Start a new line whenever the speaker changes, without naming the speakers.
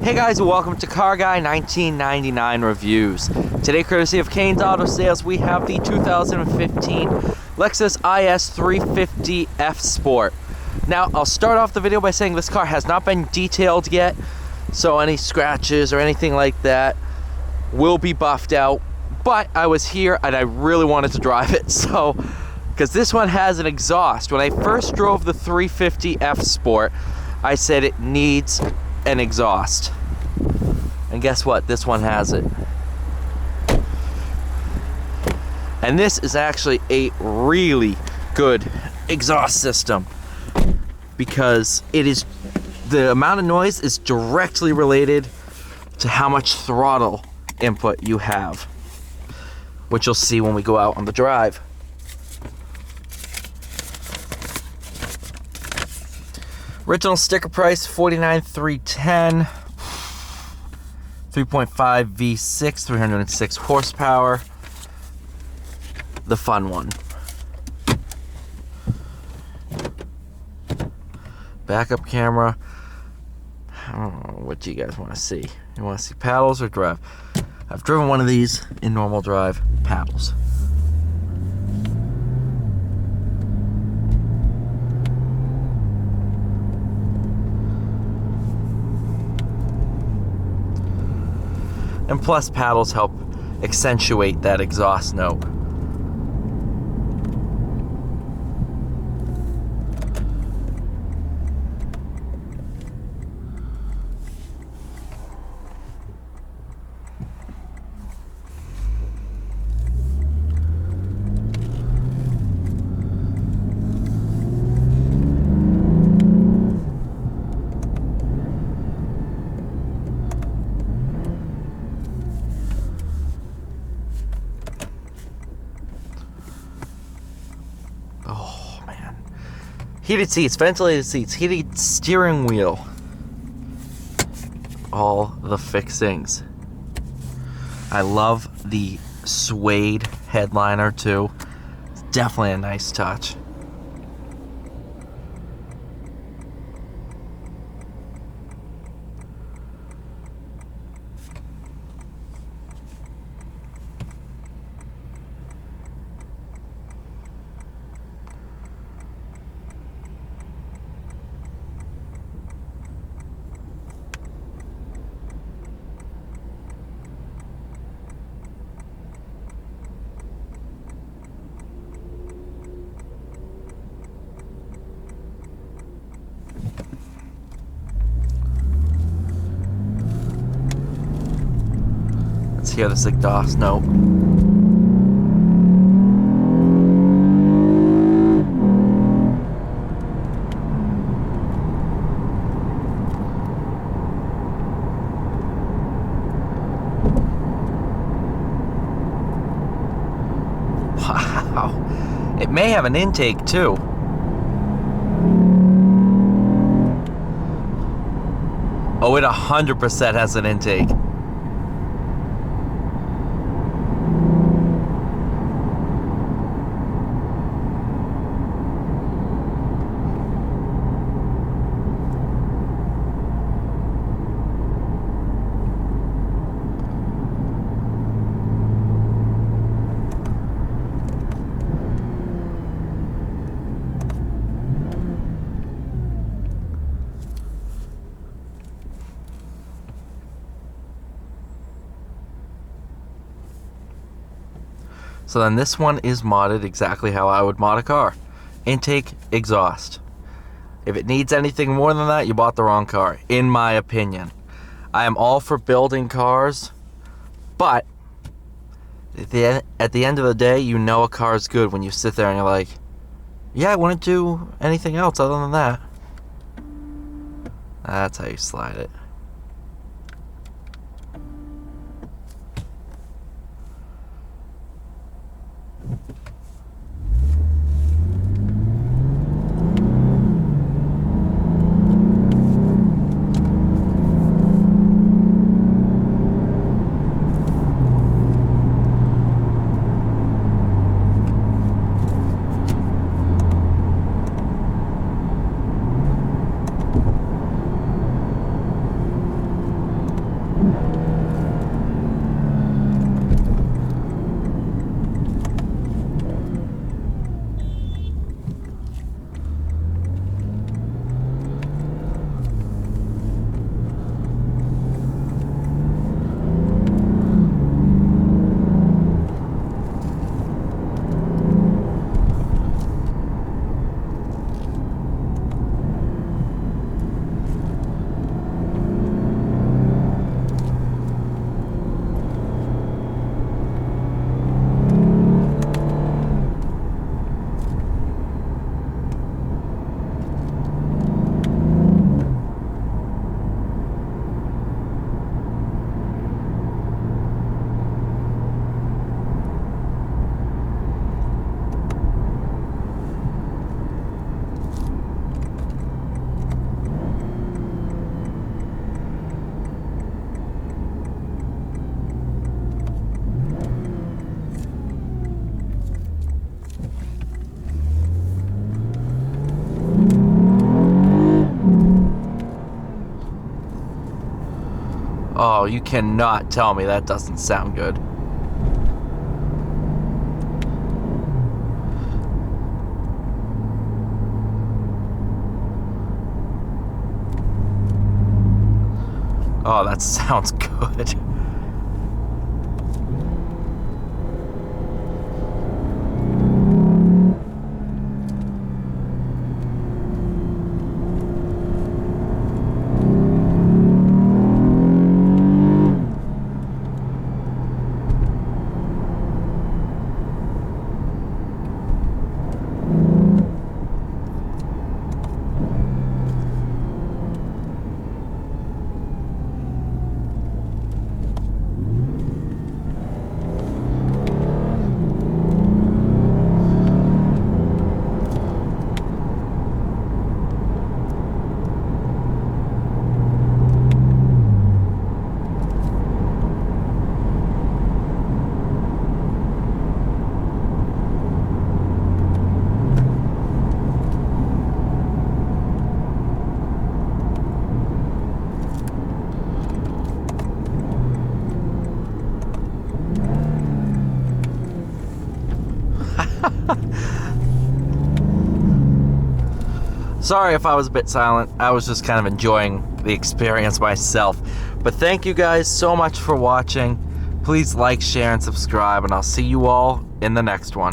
Hey guys, and welcome to Car Guy 1999 Reviews. Today, courtesy of Kane's Auto Sales, we have the 2015 Lexus IS350 F Sport. Now, I'll start off the video by saying this car has not been detailed yet, so any scratches or anything like that will be buffed out. But I was here and I really wanted to drive it, so because this one has an exhaust. When I first drove the 350 F Sport, I said it needs an exhaust, and guess what, this one has it. And this is actually a really good exhaust system because it is, the amount of noise is directly related to how much throttle input you have, which you'll see when we go out on the drive. Original sticker price $49,310. 3.5 V6, 306 horsepower. The fun one. Backup camera. I don't know, what do you guys want to see? You want to see paddles or drive? I've driven one of these in normal drive. Paddles. And plus, paddles help accentuate that exhaust note. Heated seats, ventilated seats, heated steering wheel. All the fixings. I love the suede headliner too. It's definitely a nice touch. Let's hear this exhaust note. Wow. It may have an intake too. Oh, it 100% has an intake. So then this one is modded exactly how I would mod a car. Intake, exhaust. If it needs anything more than that, you bought the wrong car, in my opinion. I am all for building cars, but at the end of the day, you know a car is good when you sit there and you're like, yeah, I wouldn't do anything else other than that. That's how you slide it. Oh, you cannot tell me that doesn't sound good. Oh, that sounds good. Sorry if I was a bit silent. I was just kind of enjoying the experience myself. But thank you guys so much for watching. Please like, share, and subscribe, and I'll see you all in the next one.